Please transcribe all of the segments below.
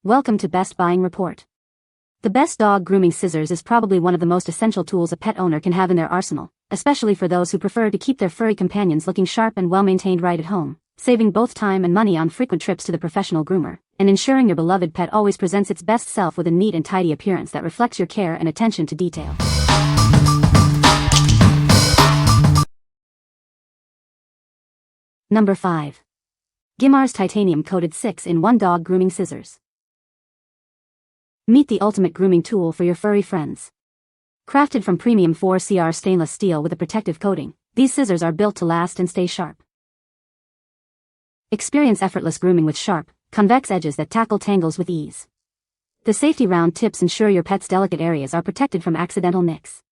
Welcome to Best Buying Report. The best dog grooming scissors is probably one of the most essential tools a pet owner can have in their arsenal, especially for those who prefer to keep their furry companions looking sharp and well-maintained right at home, saving both time and money on frequent trips to the professional groomer, and ensuring your beloved pet always presents its best self with a neat and tidy appearance that reflects your care and attention to detail. Number 5. Gimars Titanium-Coated 6-in-1 Dog Grooming Scissors. Meet the ultimate grooming tool for your furry friends. Crafted from premium 4CR stainless steel with a protective coating, these scissors are built to last and stay sharp. Experience effortless grooming with sharp, convex edges that tackle tangles with ease. The safety round tips ensure your pet's delicate areas are protected from accidental nicks.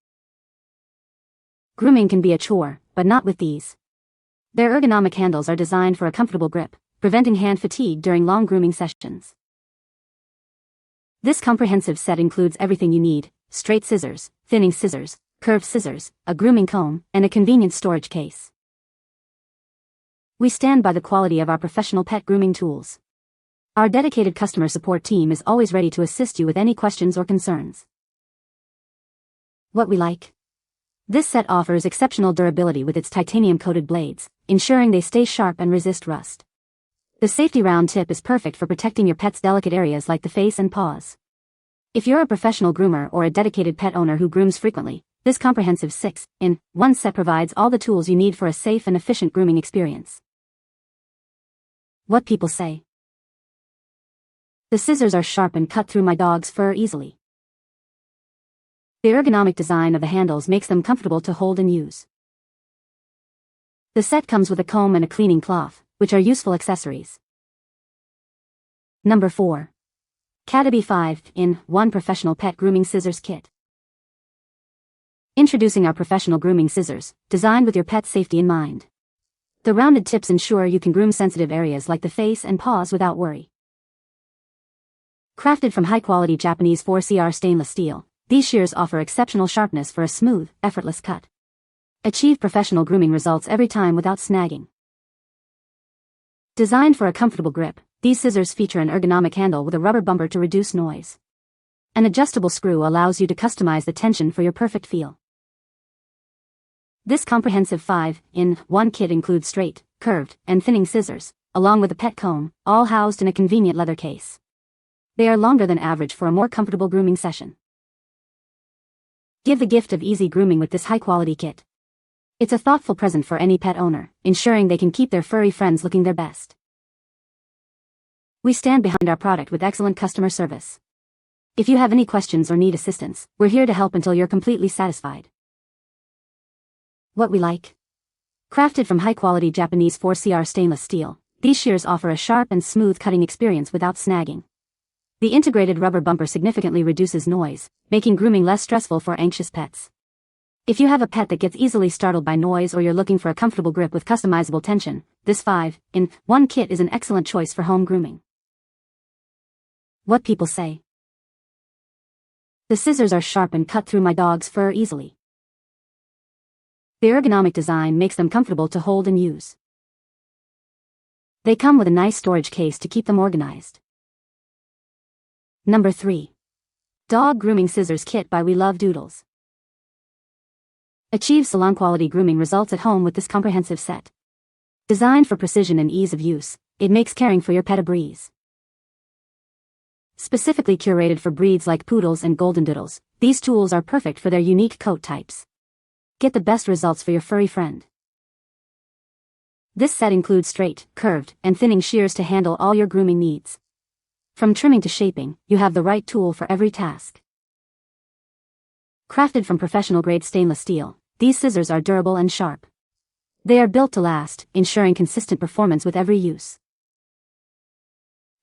Grooming can be a chore, but not with these. Their ergonomic handles are designed for a comfortable grip, preventing hand fatigue during long grooming sessions. This comprehensive set includes everything you need: straight scissors, thinning scissors, curved scissors, a grooming comb, and a convenient storage case. We stand by the quality of our professional pet grooming tools. Our dedicated customer support team is always ready to assist you with any questions or concerns. What we like? This set offers exceptional durability with its titanium-coated blades, ensuring they stay sharp and resist rust. The safety round tip is perfect for protecting your pet's delicate areas like the face and paws. If you're a professional groomer or a dedicated pet owner who grooms frequently, this comprehensive 6-in-1 set provides all the tools you need for a safe and efficient grooming experience. What people say. The scissors are sharp and cut through my dog's fur easily. The ergonomic design of the handles makes them comfortable to hold and use. The set comes with a comb and a cleaning cloth, which are useful accessories. Number 4. CADABY 5-in-1 Professional Pet Grooming Scissors Kit. Introducing our professional grooming scissors, designed with your pet's safety in mind. The rounded tips ensure you can groom sensitive areas like the face and paws without worry. Crafted from high-quality Japanese 4CR stainless steel, these shears offer exceptional sharpness for a smooth, effortless cut. Achieve professional grooming results every time without snagging. Designed for a comfortable grip, these scissors feature an ergonomic handle with a rubber bumper to reduce noise. An adjustable screw allows you to customize the tension for your perfect feel. This comprehensive 5-in-1 kit includes straight, curved, and thinning scissors, along with a pet comb, all housed in a convenient leather case. They are longer than average for a more comfortable grooming session. Give the gift of easy grooming with this high-quality kit. It's a thoughtful present for any pet owner, ensuring they can keep their furry friends looking their best. We stand behind our product with excellent customer service. If you have any questions or need assistance, we're here to help until you're completely satisfied. What we like? Crafted from high-quality Japanese 4CR stainless steel, these shears offer a sharp and smooth cutting experience without snagging. The integrated rubber bumper significantly reduces noise, making grooming less stressful for anxious pets. If you have a pet that gets easily startled by noise or you're looking for a comfortable grip with customizable tension, this 5-in-1 kit is an excellent choice for home grooming. What people say. The scissors are sharp and cut through my dog's fur easily. The ergonomic design makes them comfortable to hold and use. They come with a nice storage case to keep them organized. Number 3. Dog Grooming Scissors Kit by We Love Doodles. Achieve salon-quality grooming results at home with this comprehensive set. Designed for precision and ease of use, it makes caring for your pet a breeze. Specifically curated for breeds like poodles and golden doodles, these tools are perfect for their unique coat types. Get the best results for your furry friend. This set includes straight, curved, and thinning shears to handle all your grooming needs. From trimming to shaping, you have the right tool for every task. Crafted from professional-grade stainless steel, these scissors are durable and sharp. They are built to last, ensuring consistent performance with every use.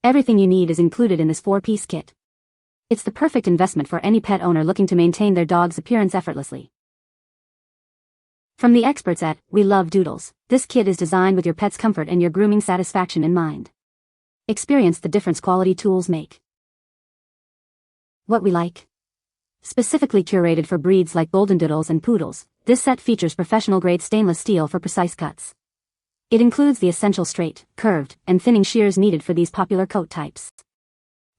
Everything you need is included in this 4-piece kit. It's the perfect investment for any pet owner looking to maintain their dog's appearance effortlessly. From the experts at We Love Doodles, this kit is designed with your pet's comfort and your grooming satisfaction in mind. Experience the difference quality tools make. What we like? Specifically curated for breeds like golden doodles and poodles, this set features professional-grade stainless steel for precise cuts. It includes the essential straight, curved, and thinning shears needed for these popular coat types.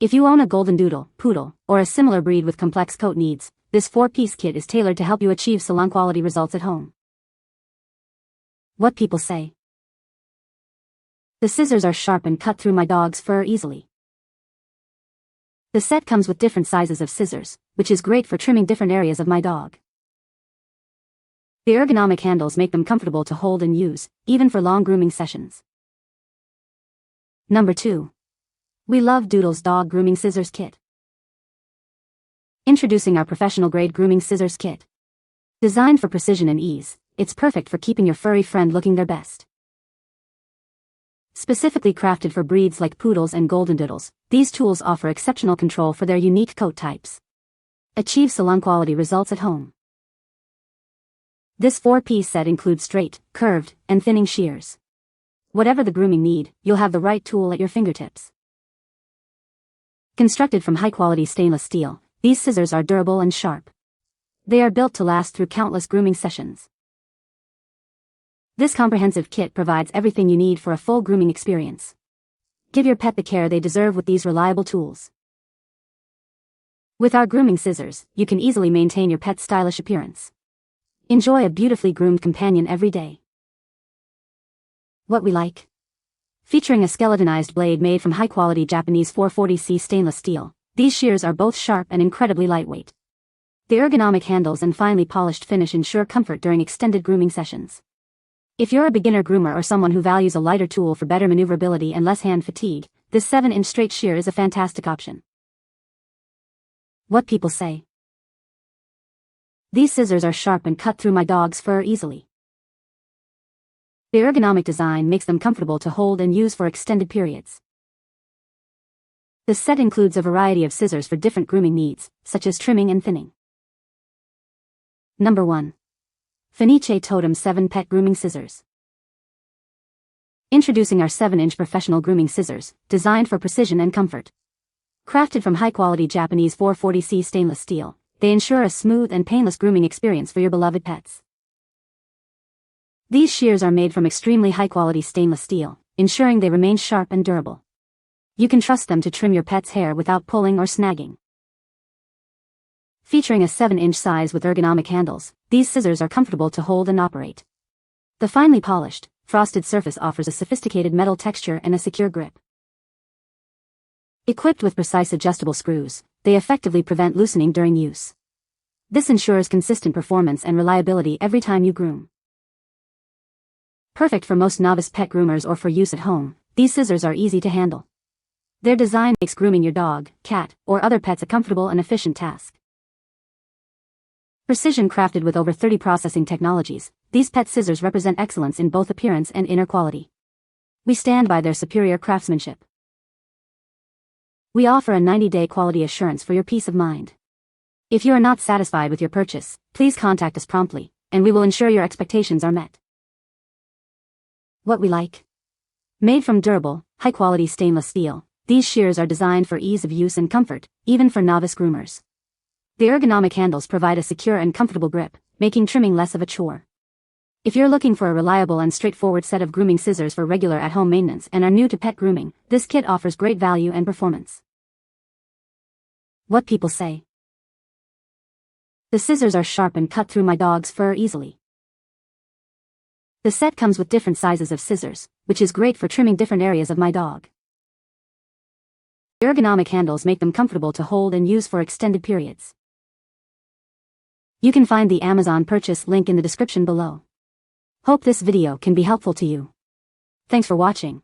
If you own a golden doodle, poodle, or a similar breed with complex coat needs, this 4-piece kit is tailored to help you achieve salon-quality results at home. What people say. The scissors are sharp and cut through my dog's fur easily. The set comes with different sizes of scissors, which is great for trimming different areas of my dog. The ergonomic handles make them comfortable to hold and use, even for long grooming sessions. Number 2. We love Doodles Dog Grooming Scissors Kit. Introducing our professional-grade grooming scissors kit. Designed for precision and ease, it's perfect for keeping your furry friend looking their best. Specifically crafted for breeds like poodles and golden doodles, these tools offer exceptional control for their unique coat types. Achieve salon-quality results at home. This 4-piece set includes straight, curved, and thinning shears. Whatever the grooming need, you'll have the right tool at your fingertips. Constructed from high-quality stainless steel, these scissors are durable and sharp. They are built to last through countless grooming sessions. This comprehensive kit provides everything you need for a full grooming experience. Give your pet the care they deserve with these reliable tools. With our grooming scissors, you can easily maintain your pet's stylish appearance. Enjoy a beautifully groomed companion every day. What we like. Featuring a skeletonized blade made from high-quality Japanese 440C stainless steel, these shears are both sharp and incredibly lightweight. The ergonomic handles and finely polished finish ensure comfort during extended grooming sessions. If you're a beginner groomer or someone who values a lighter tool for better maneuverability and less hand fatigue, this 7-inch straight shear is a fantastic option. What people say. These scissors are sharp and cut through my dog's fur easily. The ergonomic design makes them comfortable to hold and use for extended periods. The set includes a variety of scissors for different grooming needs, such as trimming and thinning. Number 1. Fenice Totem 7 Pet Grooming Scissors. Introducing our 7-inch professional grooming scissors, designed for precision and comfort. Crafted from high-quality Japanese 440C stainless steel, they ensure a smooth and painless grooming experience for your beloved pets. These shears are made from extremely high-quality stainless steel, ensuring they remain sharp and durable. You can trust them to trim your pet's hair without pulling or snagging. Featuring a 7-inch size with ergonomic handles, these scissors are comfortable to hold and operate. The finely polished, frosted surface offers a sophisticated metal texture and a secure grip. Equipped with precise adjustable screws, they effectively prevent loosening during use. This ensures consistent performance and reliability every time you groom. Perfect for most novice pet groomers or for use at home, these scissors are easy to handle. Their design makes grooming your dog, cat, or other pets a comfortable and efficient task. Precision crafted with over 30 processing technologies, these pet scissors represent excellence in both appearance and inner quality. We stand by their superior craftsmanship. We offer a 90-day quality assurance for your peace of mind. If you are not satisfied with your purchase, please contact us promptly, and we will ensure your expectations are met. What we like. Made from durable, high-quality stainless steel, these shears are designed for ease of use and comfort, even for novice groomers. The ergonomic handles provide a secure and comfortable grip, making trimming less of a chore. If you're looking for a reliable and straightforward set of grooming scissors for regular at-home maintenance and are new to pet grooming, this kit offers great value and performance. What people say. The scissors are sharp and cut through my dog's fur easily. The set comes with different sizes of scissors, which is great for trimming different areas of my dog. The ergonomic handles make them comfortable to hold and use for extended periods. You can find the Amazon purchase link in the description below. Hope this video can be helpful to you. Thanks for watching.